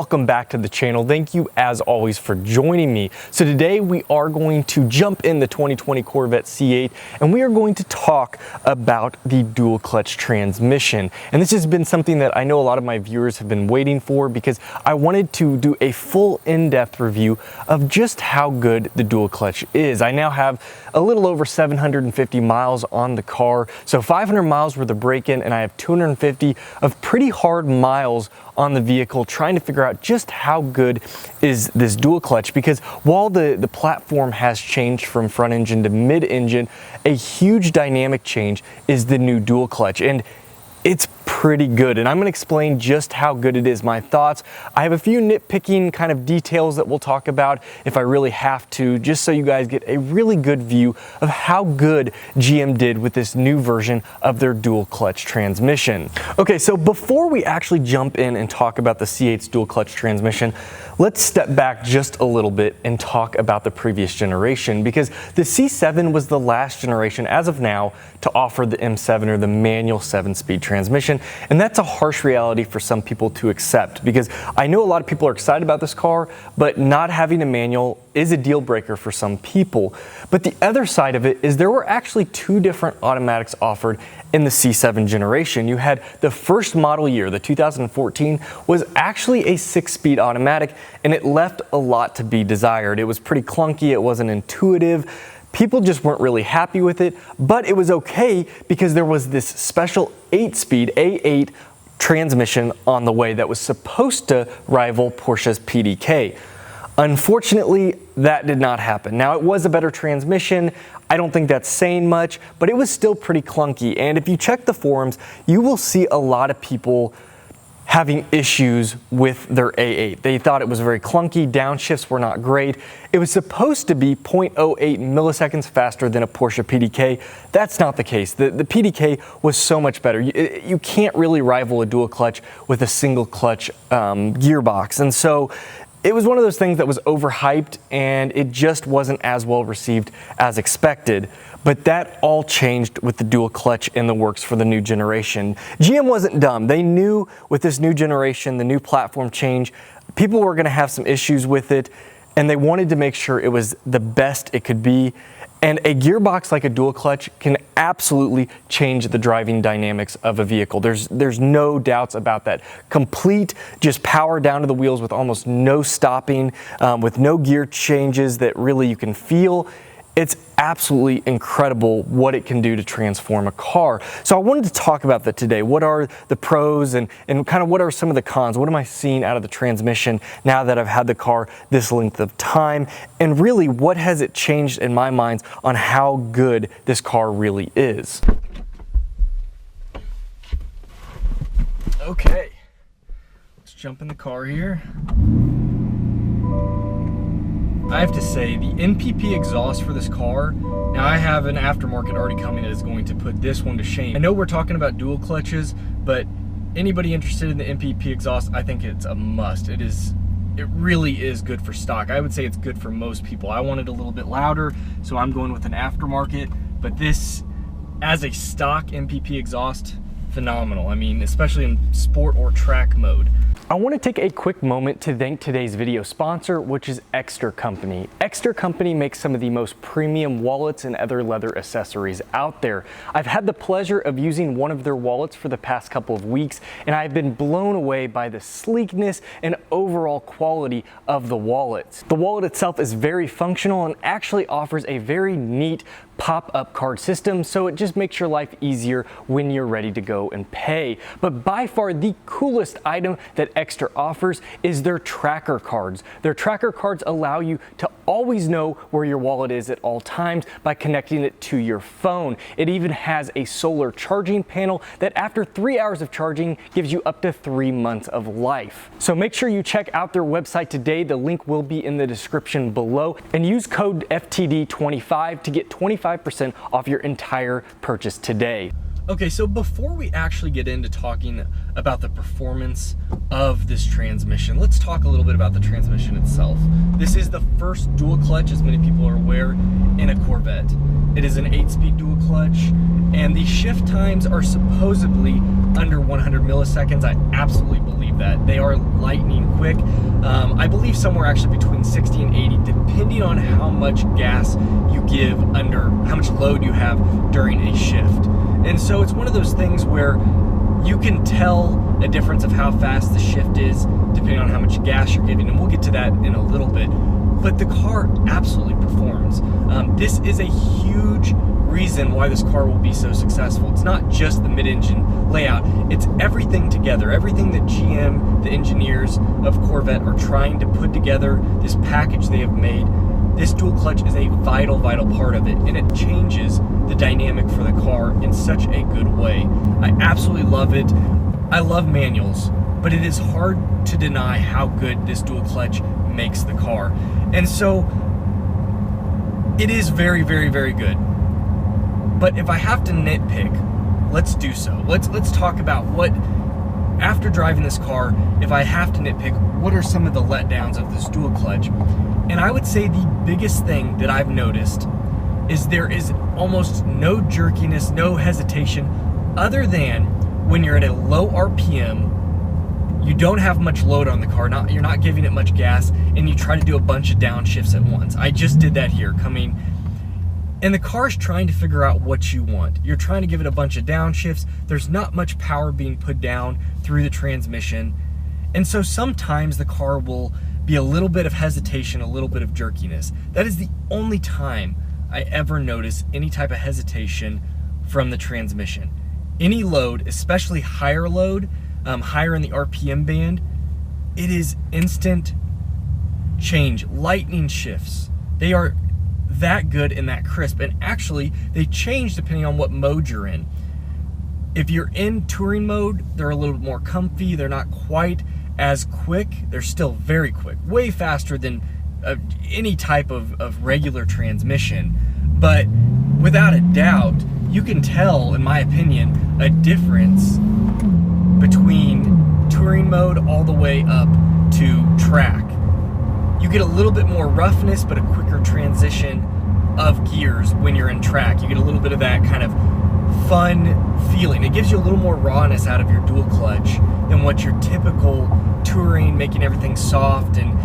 welcome back to the channel. Thank you as always for joining me. So today we are going to jump in the 2020 Corvette C8 and we are going to talk about the dual clutch transmission. And this has been something that I know a lot of my viewers have been waiting for because I wanted to do a full in-depth review of just how good the dual clutch is. I now have a little over 750 miles on the car. So 500 miles worth of break-in and I have 250 of pretty hard miles on the vehicle, trying to figure out just how good is this dual clutch, because while the platform has changed from front engine to mid engine, a huge dynamic change is the new dual clutch, and it's pretty good. And I'm going to explain just how good it is, my thoughts. I have a few nitpicking kind of details that we'll talk about if I really have to, just so you guys get a really good view of how good GM did with this new version of their dual clutch transmission. Okay, so before we actually jump in and talk about the C8's dual clutch transmission, let's step back just a little bit and talk about the previous generation, because the C7 was the last generation as of now to offer the M7 or the manual 7-speed transmission. And that's a harsh reality for some people to accept, because I know a lot of people are excited about this car, but not having a manual is a deal breaker for some people. But the other side of it is there were actually two different automatics offered in the C7 generation. You had the first model year, the 2014, was actually a 6-speed automatic, and it left a lot to be desired. It was pretty clunky, it wasn't intuitive. People just weren't really happy with it, but it was okay because there was this special 8-speed A8 transmission on the way that was supposed to rival Porsche's PDK. Unfortunately, that did not happen. Now, it was a better transmission. I don't think that's saying much, but it was still pretty clunky. And if you check the forums, you will see a lot of people having issues with their A8. They thought it was very clunky, downshifts were not great. It was supposed to be 0.08 milliseconds faster than a Porsche PDK. That's not the case. The PDK was so much better. You can't really rival a dual clutch with a single clutch gearbox. And so it was one of those things that was overhyped and it just wasn't as well received as expected. But that all changed with the dual clutch in the works for the new generation. GM wasn't dumb. They knew with this new generation, the new platform change, people were gonna have some issues with it, and they wanted to make sure it was the best it could be. And a gearbox like a dual clutch can absolutely change the driving dynamics of a vehicle. There's no doubts about that. Complete just power down to the wheels with almost no stopping, with no gear changes that really you can feel. It's absolutely incredible what it can do to transform a car. So I wanted to talk about that today. What are the pros and kind of what are some of the cons? What am I seeing out of the transmission now that I've had the car this length of time? And really, what has it changed in my mind on how good this car really is? Okay, let's jump in the car here. I have to say, the Npp Exhaust for this car, now I have an aftermarket already coming that is going to put this one to shame. I know we're talking about dual clutches, but anybody interested in the Npp Exhaust, I think it's a must. It really is good for stock. I would say it's good for most people. I want it a little bit louder, so I'm going with an aftermarket, but this, as a stock Npp Exhaust, phenomenal. I mean, especially in sport or track mode. I want to take a quick moment to thank today's video sponsor, which is Exter Company. Exter Company makes some of the most premium wallets and other leather accessories out there. I've had the pleasure of using one of their wallets for the past couple of weeks, and I've been blown away by the sleekness and overall quality of the wallet. The wallet itself is very functional and actually offers a very neat pop-up card system, so it just makes your life easier when you're ready to go and pay. But by far the coolest item that Exter offers is their tracker cards. Their tracker cards allow you to always know where your wallet is at all times by connecting it to your phone. It even has a solar charging panel that after 3 hours of charging gives you up to 3 months of life. So make sure you check out their website today. The link will be in the description below, and use code FTD25 to get 25% off your entire purchase today. Okay, so before we actually get into talking about the performance of this transmission, let's talk a little bit about the transmission itself. This is the first dual clutch, as many people are aware, in a Corvette. It is an 8-speed dual clutch, and the shift times are supposedly under 100 milliseconds. I absolutely believe that. They are lightning quick. I believe somewhere actually between 60 and 80, depending on how much gas you give under, how much load you have during a shift. And so it's one of those things where you can tell a difference of how fast the shift is depending on how much gas you're giving, and we'll get to that in a little bit. But the car absolutely performs. This is a huge reason why this car will be so successful. It's not just the mid-engine layout, it's everything together, everything that GM, the engineers of Corvette, are trying to put together, this package they have made. This dual clutch is a vital part of it, and it changes the dynamic for the car in such a good way. I absolutely love it. I love manuals, but it is hard to deny how good this dual clutch makes the car. And so it is very good. But if I have to nitpick, let's do so. Let's talk about what, after driving this car, if I have to nitpick, what are some of the letdowns of this dual clutch? And I would say the biggest thing that I've noticed is there is almost no jerkiness, no hesitation, other than when you're at a low RPM, you don't have much load on the car, you're not giving it much gas, and you try to do a bunch of downshifts at once. I just did that here, and the car's trying to figure out what you want. You're trying to give it a bunch of downshifts. There's not much power being put down through the transmission. And so sometimes the car will be a little bit of hesitation, a little bit of jerkiness. That is the only time I ever notice any type of hesitation from the transmission. Any load, especially higher load, higher in the RPM band, it is instant change, lightning shifts. They are that good and that crisp, and actually they change depending on what mode you're in. If you're in touring mode, they're a little bit more comfy, they're not quite as quick, they're still very quick, way faster than any type of regular transmission. But without a doubt, you can tell, in my opinion, a difference between touring mode all the way up to track. You get a little bit more roughness, but a quicker transition of gears when you're in track. You get a little bit of that kind of fun feeling. It gives you a little more rawness out of your dual clutch than what your typical touring, making everything soft and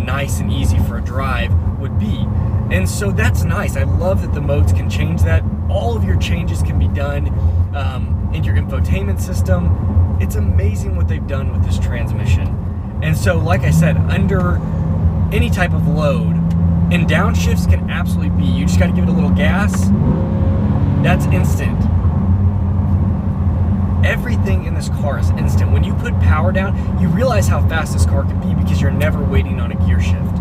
nice and easy for a drive would be. And so that's nice. I love that the modes can change that. All of your changes can be done in your infotainment system. It's amazing what they've done with this transmission. And so, like I said, under any type of load, and downshifts can absolutely be, you just got to give it a little gas. That's instant. Everything in this car is instant. When you put power down, you realize how fast this car can be because you're never waiting on a gear shift.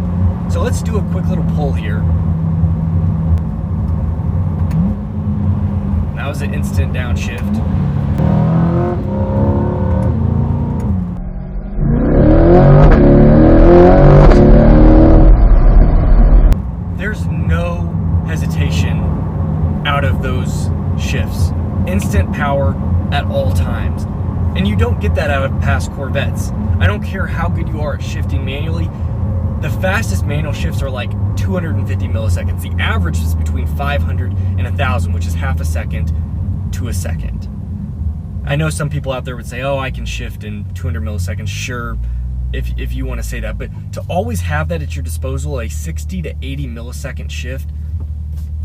So let's do a quick little pull here. That was an instant downshift. There's no hesitation out of those shifts. Instant power at all times. And you don't get that out of past Corvettes. I don't care how good you are at shifting manually. The fastest manual shifts are like 250 milliseconds. The average is between 500 and 1,000, which is half a second to a second. I know some people out there would say, oh, I can shift in 200 milliseconds. Sure, if you want to say that. But to always have that at your disposal, a 60 to 80 millisecond shift,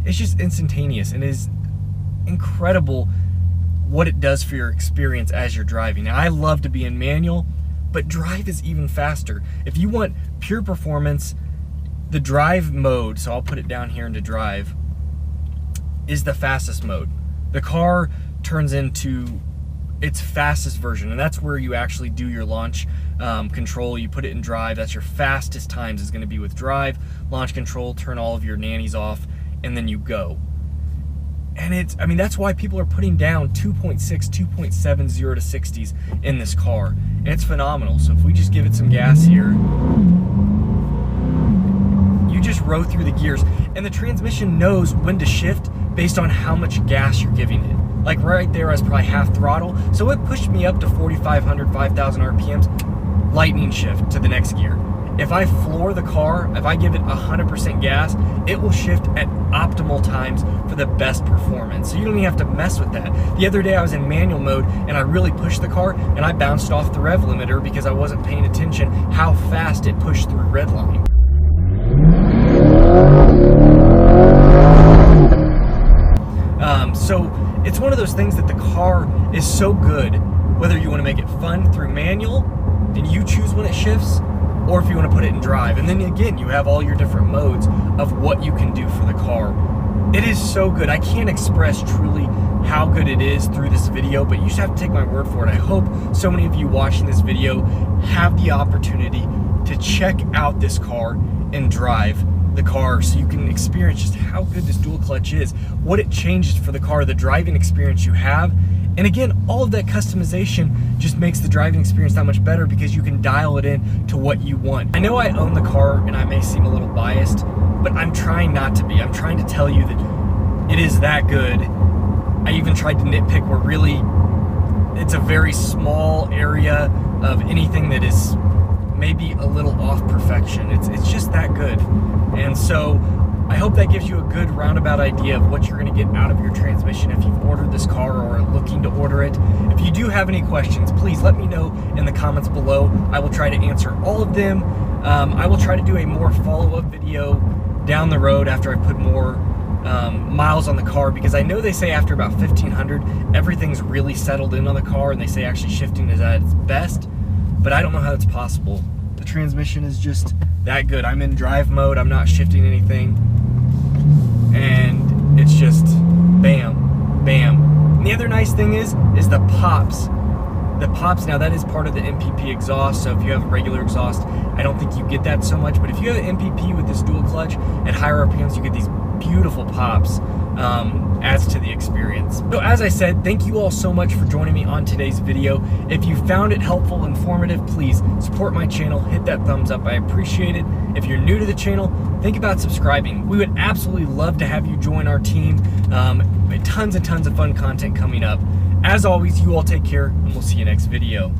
it's just instantaneous, and it is incredible what it does for your experience as you're driving. Now, I love to be in manual, but drive is even faster. If you want pure performance, the drive mode, so I'll put it down here into drive, is the fastest mode. The car turns into its fastest version, and that's where you actually do your launch control. You put it in drive. That's your fastest times is going to be with drive. Launch control, turn all of your nannies off, and then you go. And it's, I mean, that's why people are putting down 2.6, 2.70 to 60s in this car. And it's phenomenal. So if we just give it some gas here, you just row through the gears. And the transmission knows when to shift based on how much gas you're giving it. like right there I was probably half throttle, so it pushed me up to 4,500, 5,000 RPMs, lightning shift to the next gear. If I floor the car, if I give it 100% gas, it will shift at optimal times for the best performance. So you don't even have to mess with that. The other day I was in manual mode and I really pushed the car and I bounced off the rev limiter because I wasn't paying attention how fast it pushed through redline. So it's one of those things that the car is so good, whether you want to make it fun through manual and you choose when it shifts, or if you want to put it in drive. And then again, you have all your different modes of what you can do for the car. It is so good. I can't express truly how good it is through this video, but you just have to take my word for it. I hope so many of you watching this video have the opportunity to check out this car and drive the car so you can experience just how good this dual clutch is, what it changes for the car, the driving experience you have. And again, all of that customization just makes the driving experience that much better because you can dial it in to what you want. I know I own the car and I may seem a little biased, but I'm trying not to be. I'm trying to tell you that it is that good. I even tried to nitpick where really it's a very small area of anything that is maybe a little off perfection. It's just that good. And so I hope that gives you a good roundabout idea of what you're going to get out of your transmission if you've ordered this car or are looking to order it. If you do have any questions, please let me know in the comments below. I will try to answer all of them. I will try to do a more follow-up video down the road after I put more miles on the car, because I know they say after about 1,500 everything's really settled in on the car and they say actually shifting is at its best, but I don't know how that's possible. The transmission is just that good. I'm in drive mode, I'm not shifting anything, and it's just bam, bam. And the other nice thing is the pops. The pops, now that is part of the Npp exhaust, so if you have a regular exhaust, I don't think you get that so much, but if you have an Npp with this dual clutch at higher RPMs, you get these beautiful pops. Adds to the experience. So as I said, thank you all so much for joining me on today's video. If you found it helpful, informative, please support my channel, hit that thumbs up, I appreciate it. If you're new to the channel, think about subscribing. We would absolutely love to have you join our team. Tons and tons of fun content coming up. As always, you all take care, and we'll see you next video.